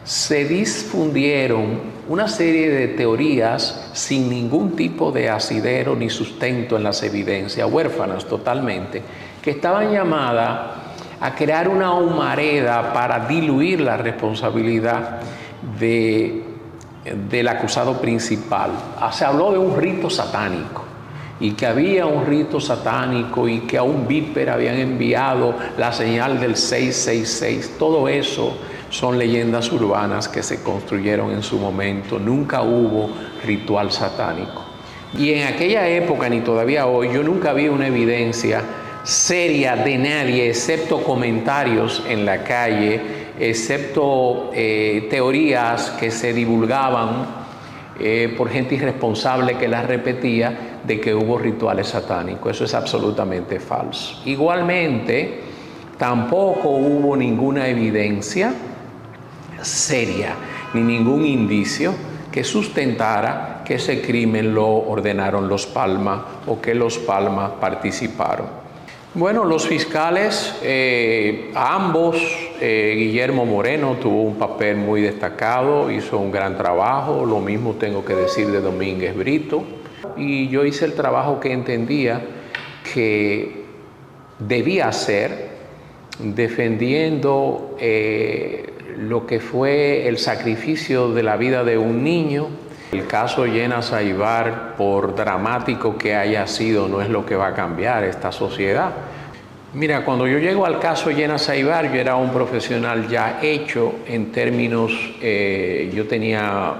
se difundieron una serie de teorías sin ningún tipo de asidero ni sustento en las evidencias, huérfanas totalmente, que estaban llamadas a crear una humareda para diluir la responsabilidad del acusado principal. Se habló de un rito satánico y que había un rito satánico y que a un víper habían enviado la señal del 666. Todo eso son leyendas urbanas que se construyeron en su momento. Nunca hubo ritual satánico. Y en aquella época, ni todavía hoy, yo nunca vi una evidencia seria de nadie, excepto comentarios en la calle, excepto teorías que se divulgaban por gente irresponsable que las repetía, de que hubo rituales satánicos. Eso es absolutamente falso. Igualmente, tampoco hubo ninguna evidencia seria ni ningún indicio que sustentara que ese crimen lo ordenaron los Palma o que los Palma participaron. Bueno, los fiscales, ambos, Guillermo Moreno tuvo un papel muy destacado, hizo un gran trabajo, lo mismo tengo que decir de Domínguez Brito, y yo hice el trabajo que entendía que debía hacer, defendiendo lo que fue el sacrificio de la vida de un niño. El caso Llena Saibar, por dramático que haya sido, no es lo que va a cambiar esta sociedad. Mira, cuando yo llego al caso Llena Saibar, yo era un profesional ya hecho en términos, yo tenía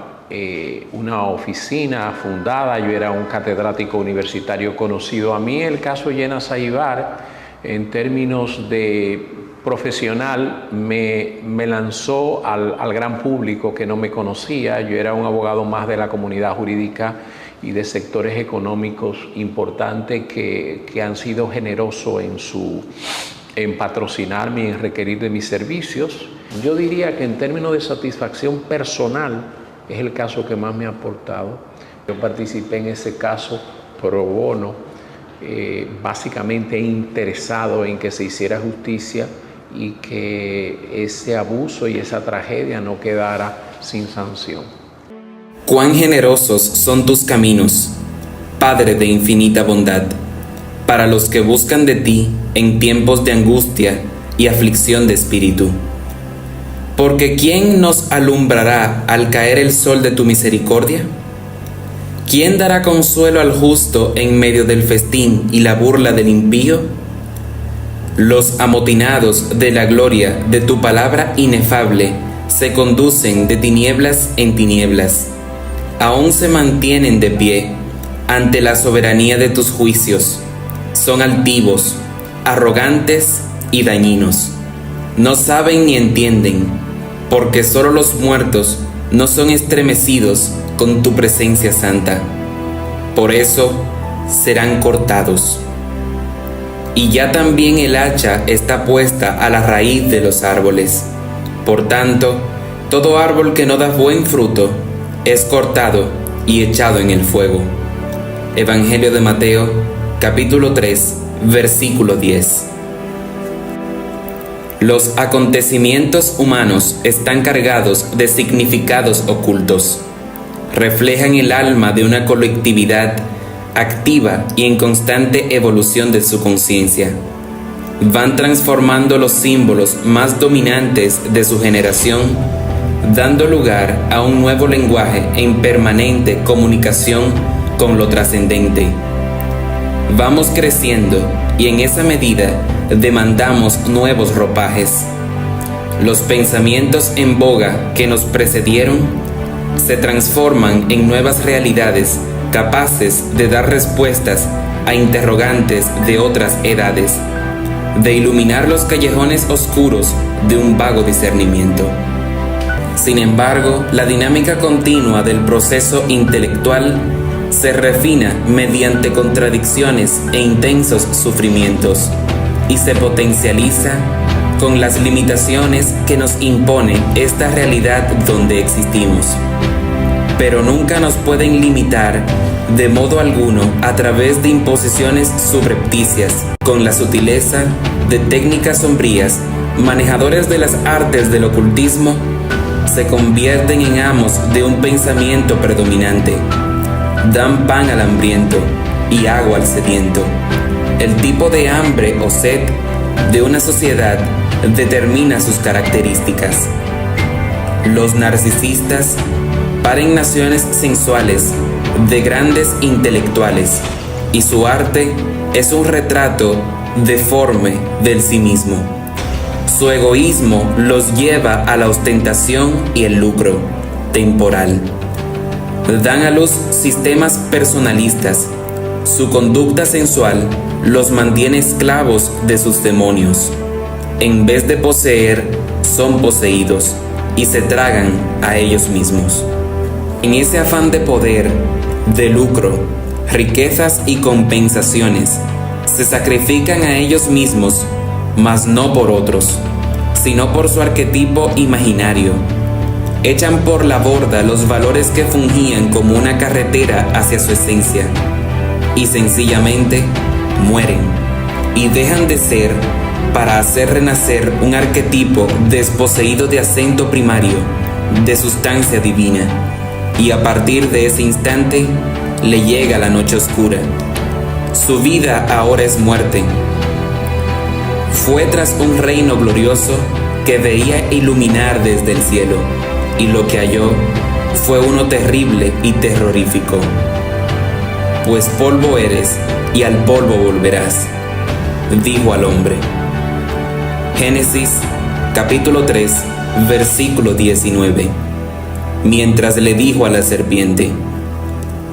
una oficina fundada, yo era un catedrático universitario conocido. A mí el caso Llena Saibar, en términos de profesional, me lanzó al gran público que no me conocía. Yo era un abogado más de la comunidad jurídica y de sectores económicos importantes que han sido generosos en patrocinarme y en requerir de mis servicios. Yo diría que en términos de satisfacción personal es el caso que más me ha aportado. Yo participé en ese caso pro bono, básicamente interesado en que se hiciera justicia y que ese abuso y esa tragedia no quedara sin sanción. Cuán generosos son tus caminos, Padre de infinita bondad, para los que buscan de ti en tiempos de angustia y aflicción de espíritu. Porque ¿quién nos alumbrará al caer el sol de tu misericordia? ¿Quién dará consuelo al justo en medio del festín y la burla del impío? Los amotinados de la gloria de tu palabra inefable se conducen de tinieblas en tinieblas. Aún se mantienen de pie ante la soberanía de tus juicios. Son altivos, arrogantes y dañinos. No saben ni entienden, porque solo los muertos no son estremecidos con tu presencia santa. Por eso serán cortados. Y ya también el hacha está puesta a la raíz de los árboles. Por tanto, todo árbol que no da buen fruto es cortado y echado en el fuego. Evangelio de Mateo, capítulo 3, versículo 10. Los acontecimientos humanos están cargados de significados ocultos. Reflejan el alma de una colectividad activa y en constante evolución de su conciencia. Van transformando los símbolos más dominantes de su generación, dando lugar a un nuevo lenguaje en permanente comunicación con lo trascendente. Vamos creciendo y en esa medida demandamos nuevos ropajes. Los pensamientos en boga que nos precedieron se transforman en nuevas realidades capaces de dar respuestas a interrogantes de otras edades, de iluminar los callejones oscuros de un vago discernimiento. Sin embargo, la dinámica continua del proceso intelectual se refina mediante contradicciones e intensos sufrimientos y se potencializa con las limitaciones que nos impone esta realidad donde existimos. Pero nunca nos pueden limitar de modo alguno a través de imposiciones subrepticias, con la sutileza de técnicas sombrías. Manejadores de las artes del ocultismo se convierten en amos de un pensamiento predominante. Dan pan al hambriento y agua al sediento. El tipo de hambre o sed de una sociedad determina sus características. Los narcisistas paren naciones sensuales de grandes intelectuales, y su arte es un retrato deforme del sí mismo. Su egoísmo los lleva a la ostentación y el lucro temporal. Dan a luz sistemas personalistas. Su conducta sensual los mantiene esclavos de sus demonios. En vez de poseer, son poseídos y se tragan a ellos mismos. En ese afán de poder, de lucro, riquezas y compensaciones, se sacrifican a ellos mismos, mas no por otros, sino por su arquetipo imaginario. Echan por la borda los valores que fungían como una carretera hacia su esencia, y sencillamente mueren, y dejan de ser para hacer renacer un arquetipo desposeído de acento primario, de sustancia divina, y a partir de ese instante le llega la noche oscura. Su vida ahora es muerte. Fue tras un reino glorioso que veía iluminar desde el cielo, y lo que halló fue uno terrible y terrorífico. Pues polvo eres y al polvo volverás, dijo al hombre. Génesis capítulo 3, versículo 19. Mientras le dijo a la serpiente: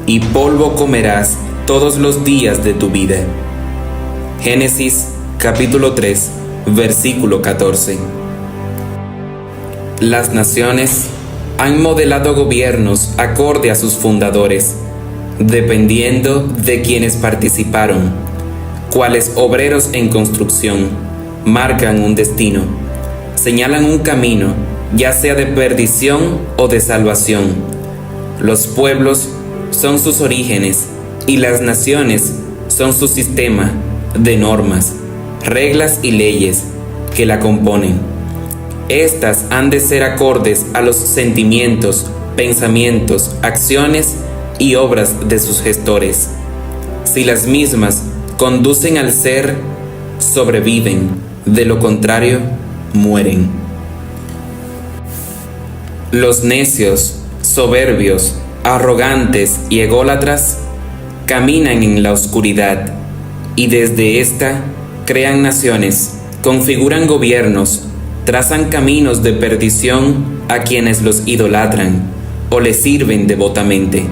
y polvo comerás todos los días de tu vida. Génesis capítulo 3, versículo 14. Las naciones han modelado gobiernos acorde a sus fundadores, dependiendo de quienes participaron, cuales obreros en construcción, marcan un destino, señalan un camino, ya sea de perdición o de salvación. Los pueblos son sus orígenes y las naciones son su sistema de normas, reglas y leyes que la componen. Estas han de ser acordes a los sentimientos, pensamientos, acciones y obras de sus gestores. Si las mismas conducen al ser, sobreviven; de lo contrario, mueren. Los necios, soberbios, arrogantes y ególatras caminan en la oscuridad, y desde ésta crean naciones, configuran gobiernos, trazan caminos de perdición a quienes los idolatran o les sirven devotamente,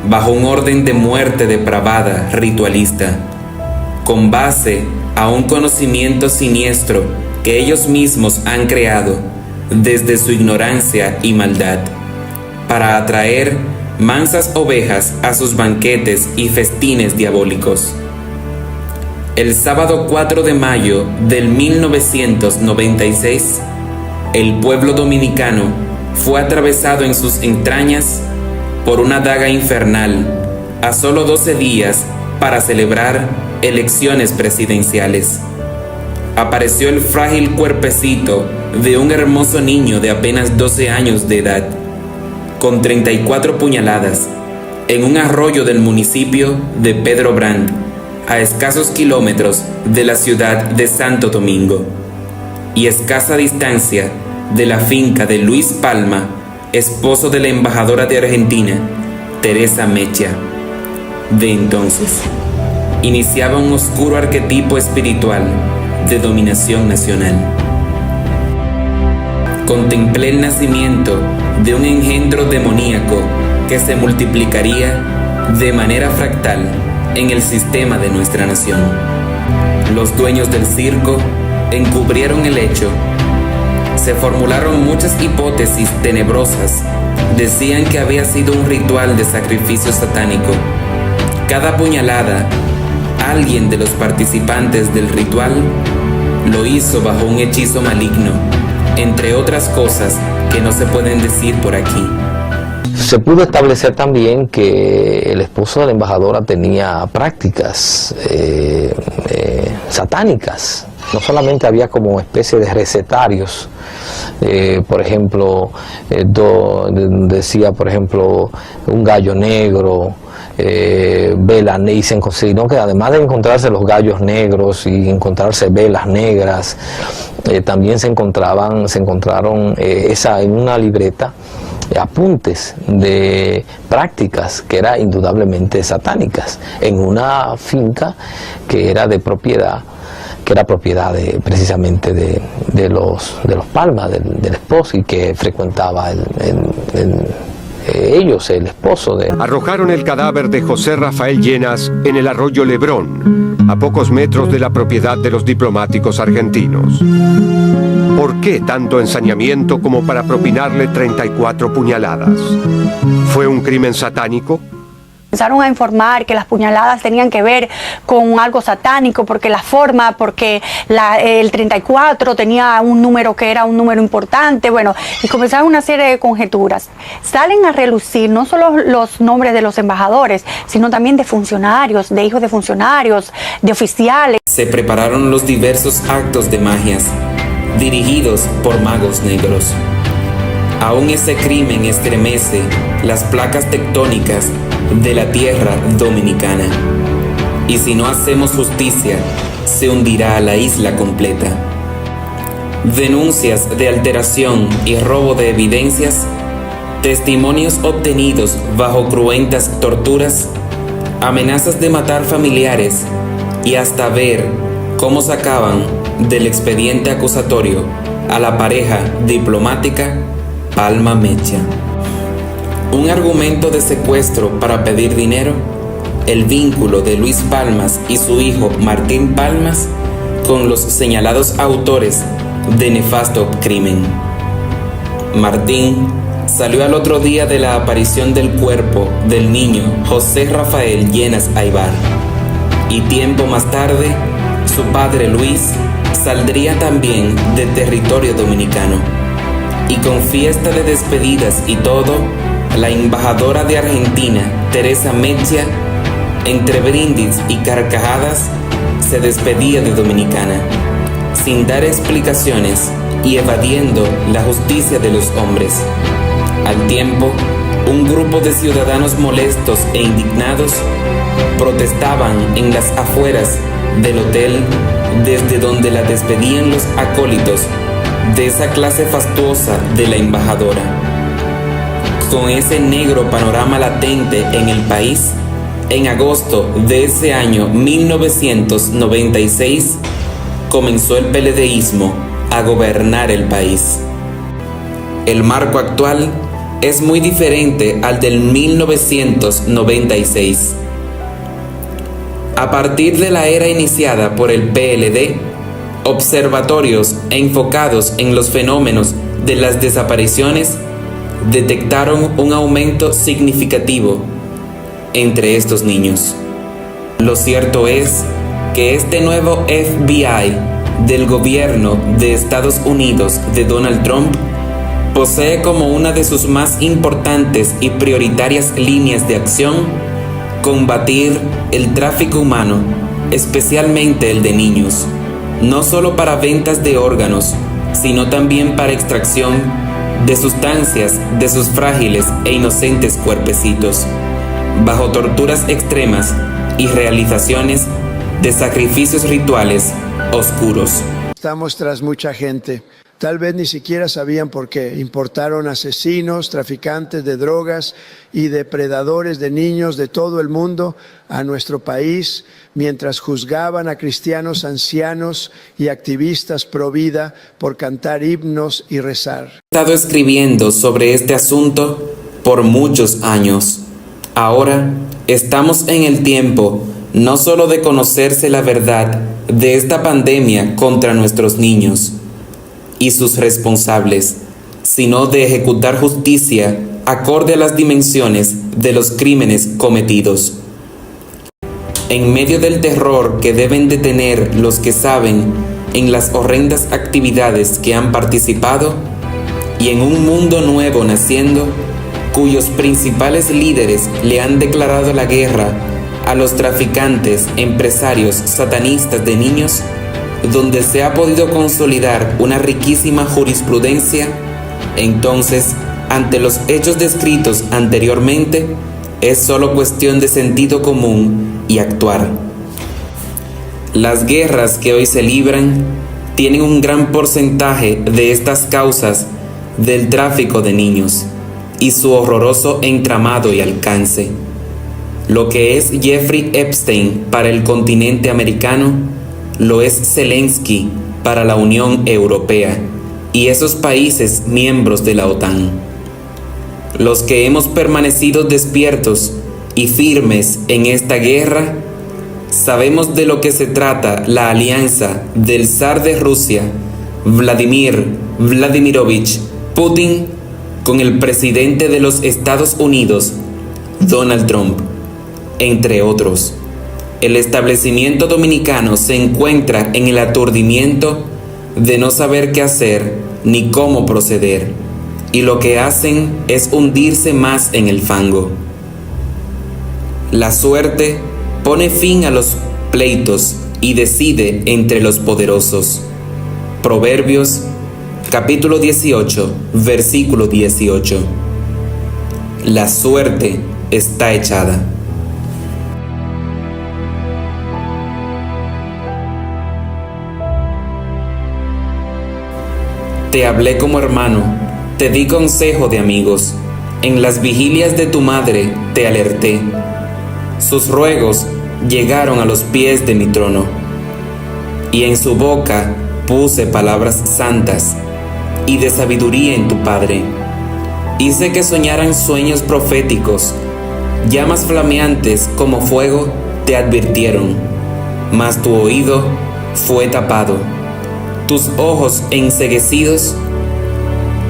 bajo un orden de muerte depravada, ritualista, con base a un conocimiento siniestro que ellos mismos han creado desde su ignorancia y maldad, para atraer mansas ovejas a sus banquetes y festines diabólicos. El sábado 4 de mayo del 1996, el pueblo dominicano fue atravesado en sus entrañas por una daga infernal a solo 12 días para celebrar elecciones presidenciales. Apareció el frágil cuerpecito de un hermoso niño de apenas 12 años de edad, con 34 puñaladas, en un arroyo del municipio de Pedro Brand, a escasos kilómetros de la ciudad de Santo Domingo, y escasa distancia de la finca de Luis Palma, esposo de la embajadora de Argentina, Teresa Mechia. De entonces, iniciaba un oscuro arquetipo espiritual de dominación nacional. Contemplé el nacimiento de un engendro demoníaco que se multiplicaría de manera fractal en el sistema de nuestra nación. Los dueños del circo encubrieron el hecho. Se formularon muchas hipótesis tenebrosas. Decían que había sido un ritual de sacrificio satánico. Cada puñalada, alguien de los participantes del ritual lo hizo bajo un hechizo maligno, entre otras cosas que no se pueden decir por aquí. Se pudo establecer también que el esposo de la embajadora tenía prácticas satánicas. No solamente había como especie de recetarios por ejemplo, decía, por ejemplo, un gallo negro, velas, sino que además de encontrarse los gallos negros y encontrarse velas negras, también se encontraron en una libreta apuntes de prácticas que eran indudablemente satánicas en una finca que era de propiedad, precisamente de los Palma, del esposo, y que frecuentaba el esposo de... Arrojaron el cadáver de José Rafael Llenas en el arroyo Lebrón, a pocos metros de la propiedad de los diplomáticos argentinos. ¿Por qué tanto ensañamiento como para propinarle 34 puñaladas? ¿Fue un crimen satánico? Empezaron a informar que las puñaladas tenían que ver con algo satánico, porque la forma, porque el 34 tenía un número que era un número importante, bueno, y comenzaron una serie de conjeturas. Salen a relucir no solo los nombres de los embajadores, sino también de funcionarios, de hijos de funcionarios, de oficiales. Se prepararon los diversos actos de magias, dirigidos por magos negros. Aún ese crimen estremece las placas tectónicas de la tierra dominicana. Y si no hacemos justicia, se hundirá la isla completa. Denuncias de alteración y robo de evidencias, testimonios obtenidos bajo cruentas torturas, amenazas de matar familiares y hasta ver cómo sacaban del expediente acusatorio a la pareja diplomática Palma Mecha. Un argumento de secuestro para pedir dinero, el vínculo de Luis Palmas y su hijo Martín Palmas con los señalados autores de nefasto crimen. Martín salió al otro día de la aparición del cuerpo del niño José Rafael Llenas Aybar, y tiempo más tarde su padre Luis saldría también de territorio dominicano. Y con fiesta de despedidas y todo, la embajadora de Argentina, Teresa Mecha, entre brindis y carcajadas, se despedía de Dominicana, sin dar explicaciones y evadiendo la justicia de los hombres. Al tiempo, un grupo de ciudadanos molestos e indignados protestaban en las afueras del hotel desde donde la despedían los acólitos de esa clase fastuosa de la embajadora. Con ese negro panorama latente en el país, en agosto de ese año 1996, comenzó el PLDismo a gobernar el país. El marco actual es muy diferente al del 1996. A partir de la era iniciada por el PLD, observatorios enfocados en los fenómenos de las desapariciones detectaron un aumento significativo entre estos niños. Lo cierto es que este nuevo FBI del gobierno de Estados Unidos de Donald Trump posee como una de sus más importantes y prioritarias líneas de acción combatir el tráfico humano, especialmente el de niños, no solo para ventas de órganos, sino también para extracción de sustancias de sus frágiles e inocentes cuerpecitos, bajo torturas extremas y realizaciones de sacrificios rituales oscuros. Estamos tras mucha gente. Tal vez ni siquiera sabían por qué. Importaron asesinos, traficantes de drogas y depredadores de niños de todo el mundo a nuestro país, mientras juzgaban a cristianos ancianos y activistas pro vida por cantar himnos y rezar. He estado escribiendo sobre este asunto por muchos años. Ahora estamos en el tiempo no solo de conocerse la verdad de esta pandemia contra nuestros niños y sus responsables, sino de ejecutar justicia acorde a las dimensiones de los crímenes cometidos. En medio del terror que deben de tener los que saben en las horrendas actividades que han participado, y en un mundo nuevo naciendo, cuyos principales líderes le han declarado la guerra a los traficantes, empresarios satanistas de niños, donde se ha podido consolidar una riquísima jurisprudencia, entonces, ante los hechos descritos anteriormente, es solo cuestión de sentido común y actuar. Las guerras que hoy se libran tienen un gran porcentaje de estas causas del tráfico de niños y su horroroso entramado y alcance. Lo que es Jeffrey Epstein para el continente americano, lo es Zelensky para la Unión Europea y esos países miembros de la OTAN. Los que hemos permanecido despiertos y firmes en esta guerra, sabemos de lo que se trata la alianza del zar de Rusia, Vladimir Vladimirovich Putin, con el presidente de los Estados Unidos, Donald Trump, entre otros. El establecimiento dominicano se encuentra en el aturdimiento de no saber qué hacer ni cómo proceder, y lo que hacen es hundirse más en el fango. La suerte pone fin a los pleitos y decide entre los poderosos. Proverbios, capítulo 18, versículo 18. La suerte está echada. Te hablé como hermano, te di consejo de amigos. En las vigilias de tu madre te alerté. Sus ruegos llegaron a los pies de mi trono, y en su boca puse palabras santas y de sabiduría en tu padre. Hice que soñaran sueños proféticos, llamas flameantes como fuego te advirtieron, mas tu oído fue tapado. Tus ojos enceguecidos,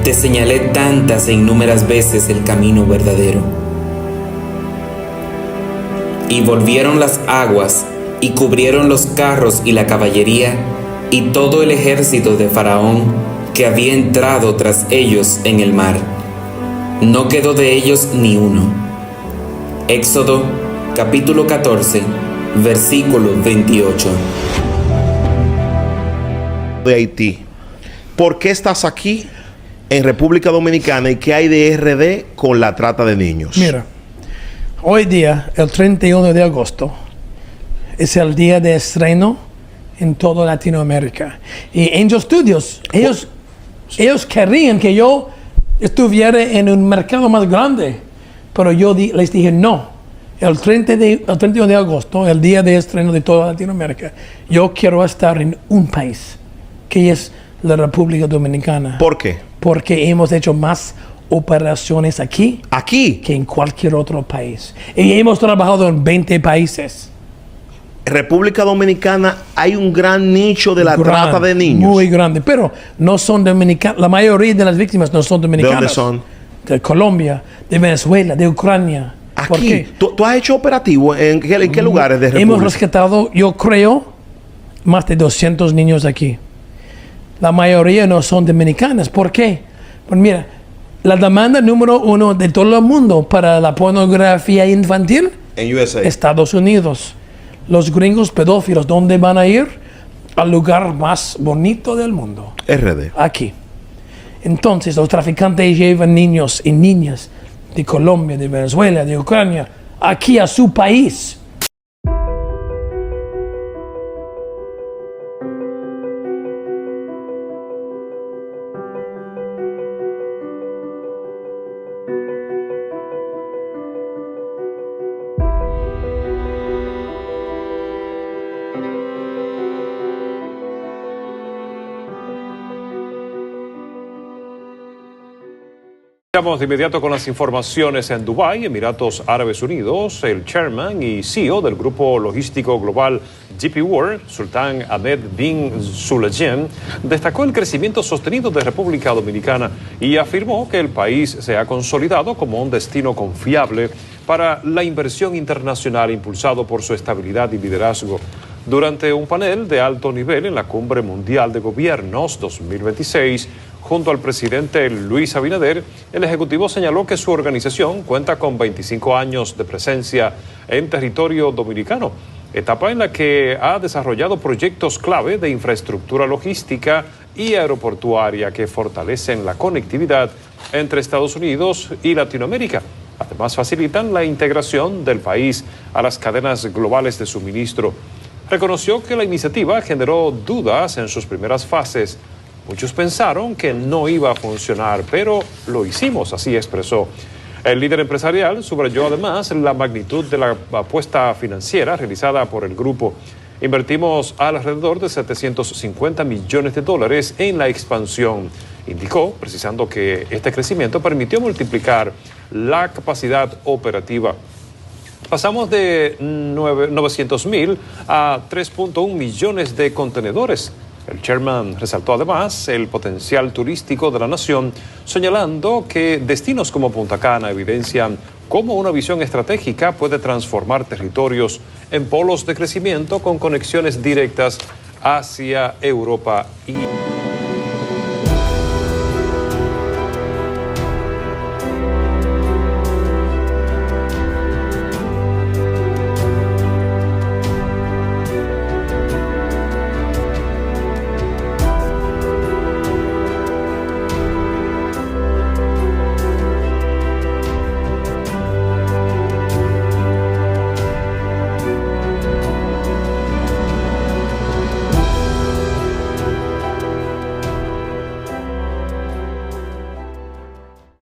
te señalé tantas e innúmeras veces el camino verdadero. Y volvieron las aguas, y cubrieron los carros y la caballería, y todo el ejército de Faraón, que había entrado tras ellos en el mar. No quedó de ellos ni uno. Éxodo, capítulo 14, versículo 28. De Haití. ¿Por qué estás aquí en República Dominicana y qué hay de RD con la trata de niños? Mira, hoy día, el 31 de agosto, es el día de estreno en toda Latinoamérica. Y Angel Studios, ellos querían que yo estuviera en un mercado más grande, pero yo les dije no. El 31 de agosto, el día de estreno de toda Latinoamérica, yo quiero estar en un país, que es la República Dominicana. ¿Por qué? Porque hemos hecho más operaciones aquí que en cualquier otro país. Y hemos trabajado en 20 países. República Dominicana hay un gran nicho de la trata de niños. Muy grande, pero no son dominicanos. La mayoría de las víctimas no son dominicanas. ¿De dónde son? De Colombia, de Venezuela, de Ucrania. Aquí. ¿Tú has hecho operativo en qué lugares de República? Hemos rescatado, yo creo, más de 200 niños aquí. La mayoría no son dominicanas. ¿Por qué? Pues mira, la demanda número 1 de todo el mundo para la pornografía infantil en USA. Estados Unidos. Los gringos pedófilos, ¿dónde van a ir? Al lugar más bonito del mundo. RD. Aquí. Entonces, los traficantes llevan niños y niñas de Colombia, de Venezuela, de Ucrania, aquí a su país. Vamos de inmediato con las informaciones en Dubái, Emiratos Árabes Unidos. El chairman y CEO del grupo logístico global DP World, Sultan Ahmed bin Sulayem, destacó el crecimiento sostenido de República Dominicana y afirmó que el país se ha consolidado como un destino confiable para la inversión internacional impulsado por su estabilidad y liderazgo. Durante un panel de alto nivel en la Cumbre Mundial de Gobiernos 2026, junto al presidente Luis Abinader, el ejecutivo señaló que su organización cuenta con 25 años de presencia en territorio dominicano etapa en la que ha desarrollado proyectos clave de infraestructura logística y aeroportuaria que fortalecen la conectividad entre Estados Unidos y Latinoamérica. Además, facilitan la integración del país a las cadenas globales de suministro. Reconoció que la iniciativa generó dudas en sus primeras fases. Muchos pensaron que no iba a funcionar, pero lo hicimos, así expresó. El líder empresarial subrayó además la magnitud de la apuesta financiera realizada por el grupo. Invertimos alrededor de $750 millones en la expansión. Indicó, precisando que este crecimiento permitió multiplicar la capacidad operativa. Pasamos de 900,000 a 3.1 millones de contenedores. El chairman resaltó además el potencial turístico de la nación, señalando que destinos como Punta Cana evidencian cómo una visión estratégica puede transformar territorios en polos de crecimiento con conexiones directas hacia Europa y